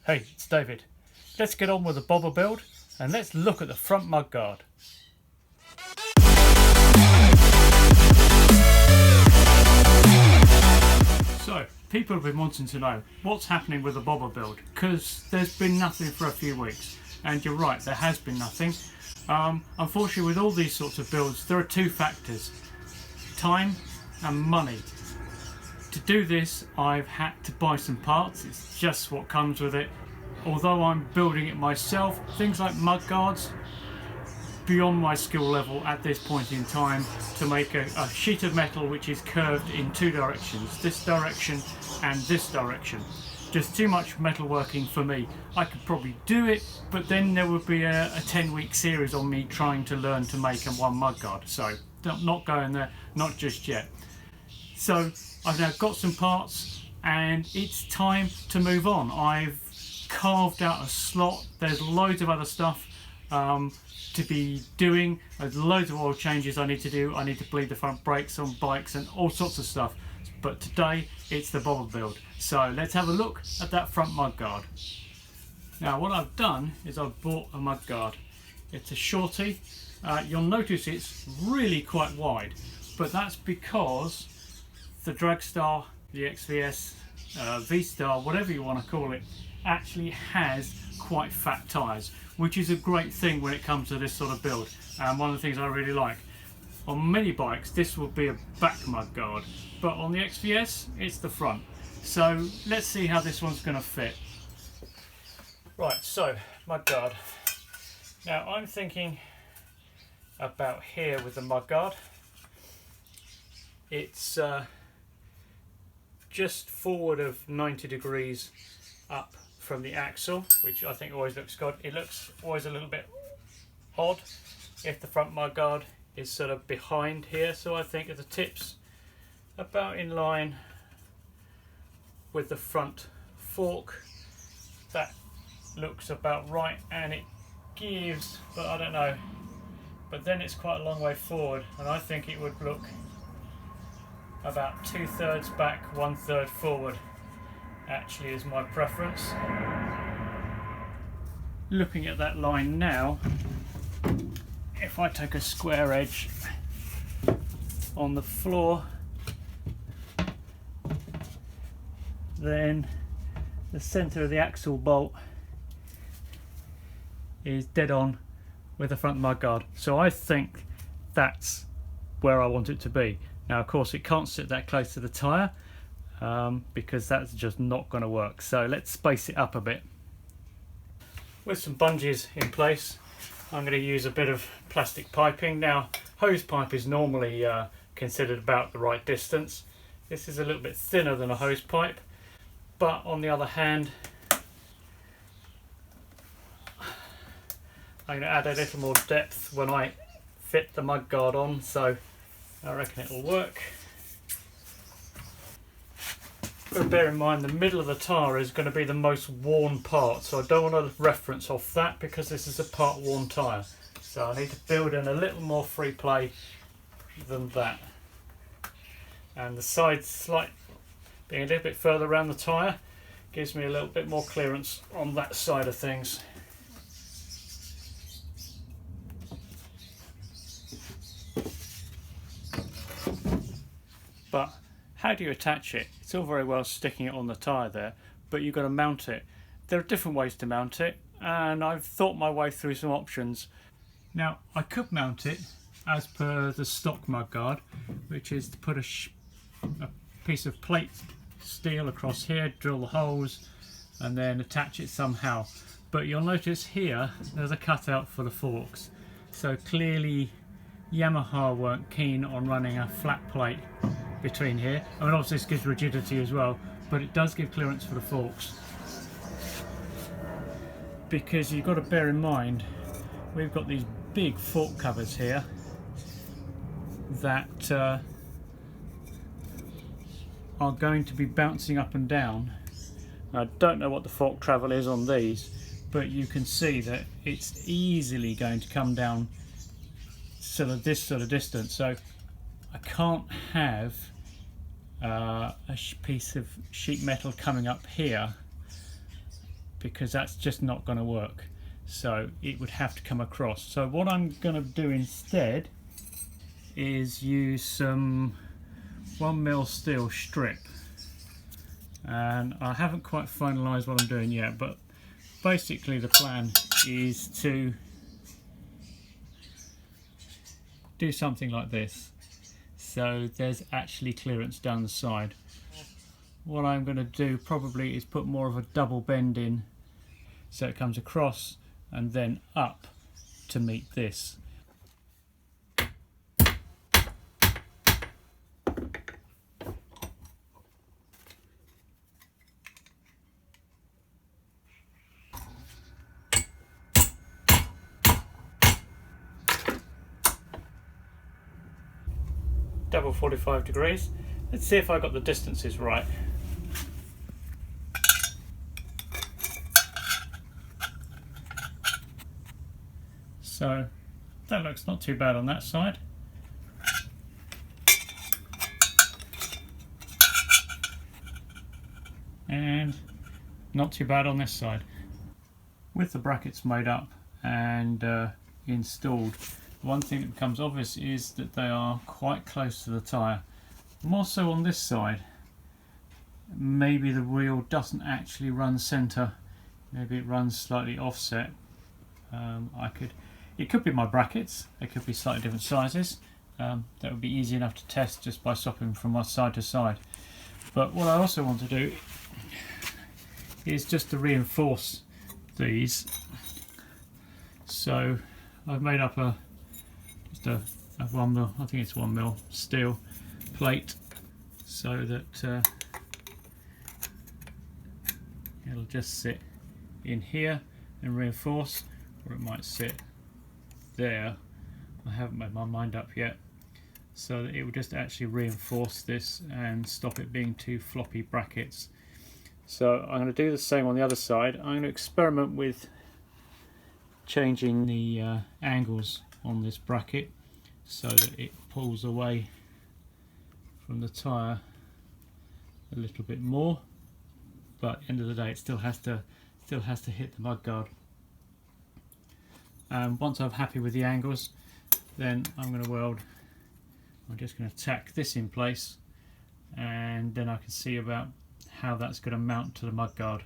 Hey, it's David. Let's get on with the bobber build and let's look at the front mudguard. So, people have been wanting to know what's happening with the bobber build, because there's been nothing for a few weeks, and you're right, there has been nothing. Unfortunately, with all these sorts of builds, there are two factors: time and money. To do this, I've had to buy some parts. It's just what comes with it. Although I'm building it myself, things like mudguards, beyond my skill level at this point in time, to make a sheet of metal which is curved in two directions, this direction and this direction. Just too much metalworking for me. I could probably do it, but then there would be a 10-week series on me trying to learn to make one mudguard. So not going there, not just yet. So I've now got some parts and it's time to move on. I've carved out a slot. There's loads of other stuff to be doing. There's loads of oil changes I need to do. I need to bleed the front brakes on bikes and all sorts of stuff. But today it's the bobber build. So let's have a look at that front mudguard. Now what I've done is I've bought a mudguard. It's a shorty. You'll notice it's really quite wide, but that's because the Dragstar, the XVS, Vstar, whatever you want to call it, actually has quite fat tyres, which is a great thing when it comes to this sort of build, and one of the things I really like. On many bikes this will be a back mudguard, but on the XVS it's the front. So let's see how this one's going to fit. Right, so mudguard. Now I'm thinking about here with the mudguard. It's just forward of 90 degrees up from the axle, which I think always looks good. It looks always a little bit odd if the front mudguard is sort of behind here, so I think at the tips about in line with the front fork. That looks about right, and it gives, but I don't know, but then it's quite a long way forward, and I think it would look about 2/3 back, 1/3 forward actually is my preference. Looking at that line now, if I take a square edge on the floor, then the centre of the axle bolt is dead on with the front mudguard. So I think that's where I want it to be. Now of course it can't sit that close to the tyre because that's just not going to work. So let's space it up a bit. With some bungees in place, I'm going to use a bit of plastic piping. Now hose pipe is normally considered about the right distance. This is a little bit thinner than a hose pipe, but on the other hand I'm going to add a little more depth when I fit the mudguard on, so I reckon it'll work. But bear in mind the middle of the tyre is going to be the most worn part, so I don't want to reference off that because this is a part worn tyre. So I need to build in a little more free play than that. And the sides being a little bit further around the tyre gives me a little bit more clearance on that side of things. But how do you attach it? It's all very well sticking it on the tyre there, but you've got to mount it. There are different ways to mount it, and I've thought my way through some options. Now I could mount it as per the stock mudguard, which is to put a piece of plate steel across here, drill the holes, and then attach it somehow. But you'll notice here there's a cutout for the forks, so clearly Yamaha weren't keen on running a flat plate between here. I mean obviously this gives rigidity as well, but it does give clearance for the forks. Because you've got to bear in mind we've got these big fork covers here that are going to be bouncing up and down. I don't know what the fork travel is on these, but you can see that it's easily going to come down sort of this sort of distance. So I can't have a piece of sheet metal coming up here because that's just not going to work. So it would have to come across. So what I'm going to do instead is use some 1mm steel strip, and I haven't quite finalised what I'm doing yet, but basically the plan is to do something like this, so there's actually clearance down the side. What I'm going to do probably is put more of a double bend in, so it comes across and then up to meet this. Double 45 degrees. Let's see if I got the distances right. So that looks not too bad on that side. And not too bad on this side. With the brackets made up and installed, one thing that becomes obvious is that they are quite close to the tyre. More so on this side. Maybe the wheel doesn't actually run centre. Maybe it runs slightly offset. It could be my brackets. They could be slightly different sizes. That would be easy enough to test just by swapping from side to side. But what I also want to do is just to reinforce these. So I've made up just a 1mm, I think it's 1mm steel plate, so that it'll just sit in here and reinforce, or it might sit there. I haven't made my mind up yet, so that it will just actually reinforce this and stop it being two floppy brackets. So I'm going to do the same on the other side. I'm going to experiment with changing the angles on this bracket so that it pulls away from the tyre a little bit more, but at the end of the day it still has to hit the mudguard. Once I'm happy with the angles, then I'm just going to tack this in place, and then I can see about how that's going to mount to the mudguard.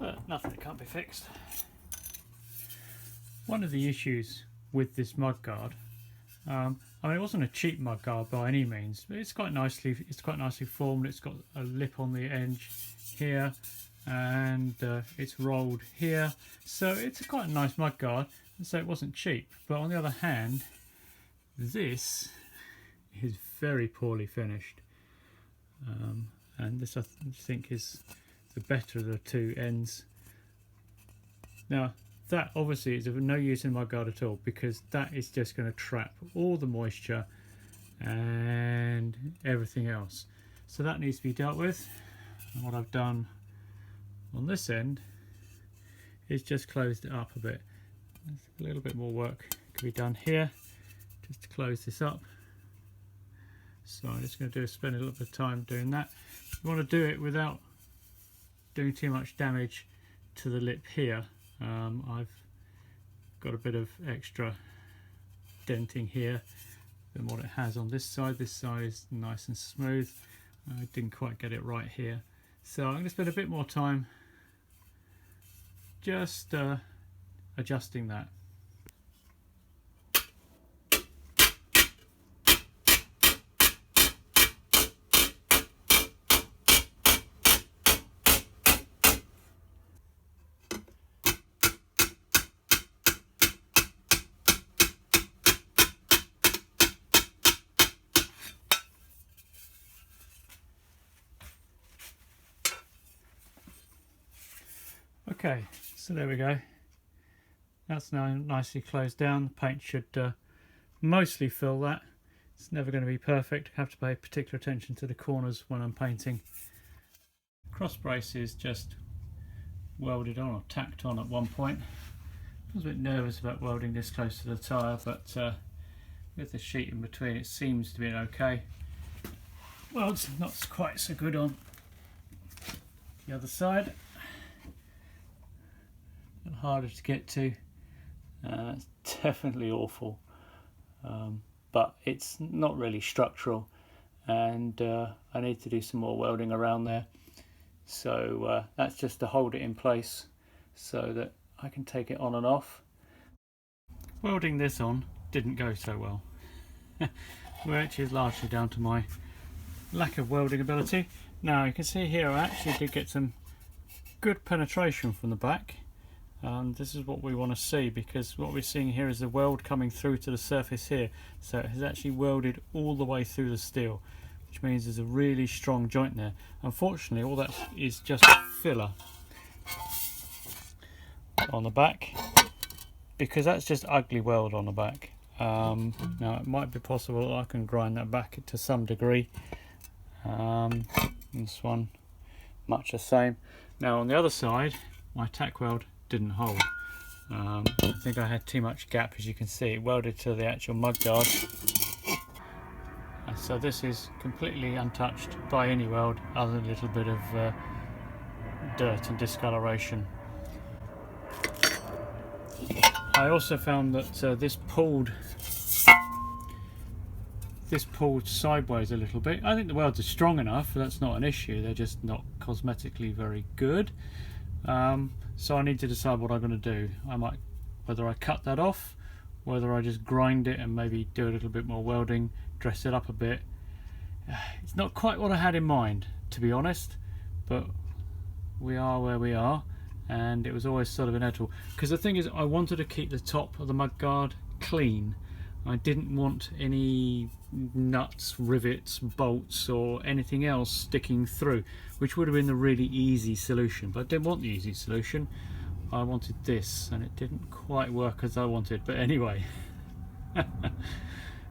But nothing that can't be fixed. One of the issues with this mudguard, I mean, it wasn't a cheap mudguard by any means, but it's quite nicely formed. It's got a lip on the edge here, and it's rolled here, so it's quite a nice mudguard. And so it wasn't cheap. But on the other hand, this is very poorly finished, and this I think is the better of the two ends. Now that obviously is of no use in my mudguard at all, because that is just going to trap all the moisture and everything else. So that needs to be dealt with. And what I've done on this end is just closed it up a bit. There's a little bit more work can be done here just to close this up. So I'm just going to spend a little bit of time doing that. You want to do it without doing too much damage to the lip here. I've got a bit of extra denting here than what it has on this side. This side is nice and smooth. I didn't quite get it right here, So I'm going to spend a bit more time just adjusting that. Okay, so there we go. That's now nicely closed down. The paint should mostly fill that. It's never going to be perfect. I have to pay particular attention to the corners when I'm painting. Cross brace is just welded on or tacked on at one point. I was a bit nervous about welding this close to the tyre, but with the sheet in between it seems to be okay. Well, it's not quite so good on the other side. Harder to get to. It's definitely awful, but it's not really structural, and I need to do some more welding around there, so that's just to hold it in place so that I can take it on and off. Welding this on didn't go so well, which is largely down to my lack of welding ability. Now you can see here I actually did get some good penetration from the back. This is what we want to see, because what we're seeing here is the weld coming through to the surface here, so it has actually welded all the way through the steel, which means there's a really strong joint there. Unfortunately all that is just filler on the back, because that's just ugly weld on the back. Now it might be possible I can grind that back to some degree. This one much the same. Now on the other side my tack weld didn't hold. I think I had too much gap, as you can see. It welded to the actual mudguard. So this is completely untouched by any weld other than a little bit of dirt and discoloration. I also found that this pulled sideways a little bit. I think the welds are strong enough, that's not an issue, they're just not cosmetically very good. So I need to decide what I'm going to do. Whether I cut that off, whether I just grind it and maybe do a little bit more welding, dress it up a bit. It's not quite what I had in mind, to be honest, but we are where we are, and it was always sort of inevitable. Because the thing is, I wanted to keep the top of the mudguard clean. I didn't want any nuts, rivets, bolts or anything else sticking through, which would have been the really easy solution, but I didn't want the easy solution. I wanted this, and it didn't quite work as I wanted, but anyway.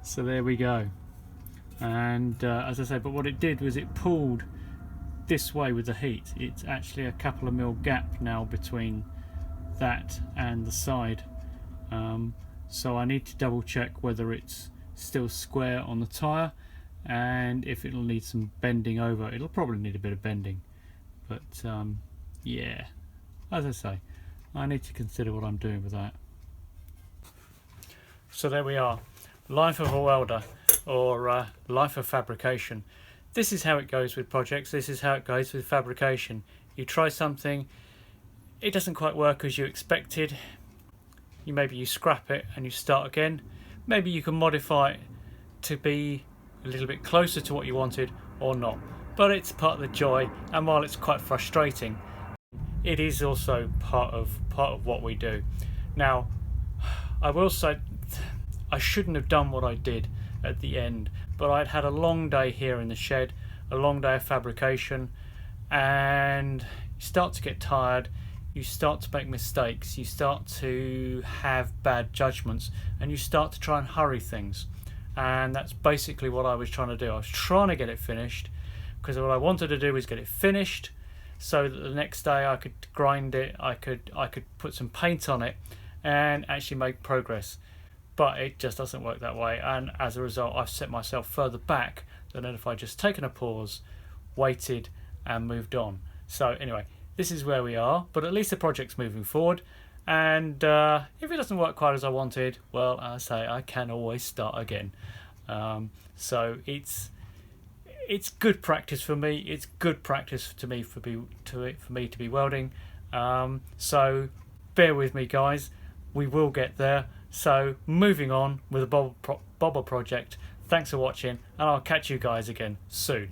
So there we go. And as I say, but what it did was it pulled this way with the heat. It's actually a couple of mil gap now between that and the side. So I need to double check whether it's still square on the tyre, and if it'll need some bending over. It'll probably need a bit of bending, but yeah, as I say, I need to consider what I'm doing with that. So there we are, life of a welder, or life of fabrication. This is how it goes with projects, this is how it goes with fabrication. You try something, it doesn't quite work as you expected. Maybe you scrap it and you start again. Maybe you can modify it to be a little bit closer to what you wanted, or not. But it's part of the joy, and while it's quite frustrating, it is also part of what we do. Now, I will say I shouldn't have done what I did at the end, but I'd had a long day here in the shed, a long day of fabrication, and you start to get tired. You start to make mistakes, you start to have bad judgments, and you start to try and hurry things. And that's basically what I was trying to do. I was trying to get it finished, because what I wanted to do was get it finished so that the next day I could grind it, I could put some paint on it and actually make progress. But it just doesn't work that way, and as a result I've set myself further back than if I just taken a pause, waited and moved on. So anyway, this is where we are, but at least the project's moving forward, and if it doesn't work quite as I wanted, well, I say I can always start again. So it's it's good practice for me. It's good practice to me for me to be welding. So bear with me, guys. We will get there. So moving on with the Bobber project. Thanks for watching, and I'll catch you guys again soon.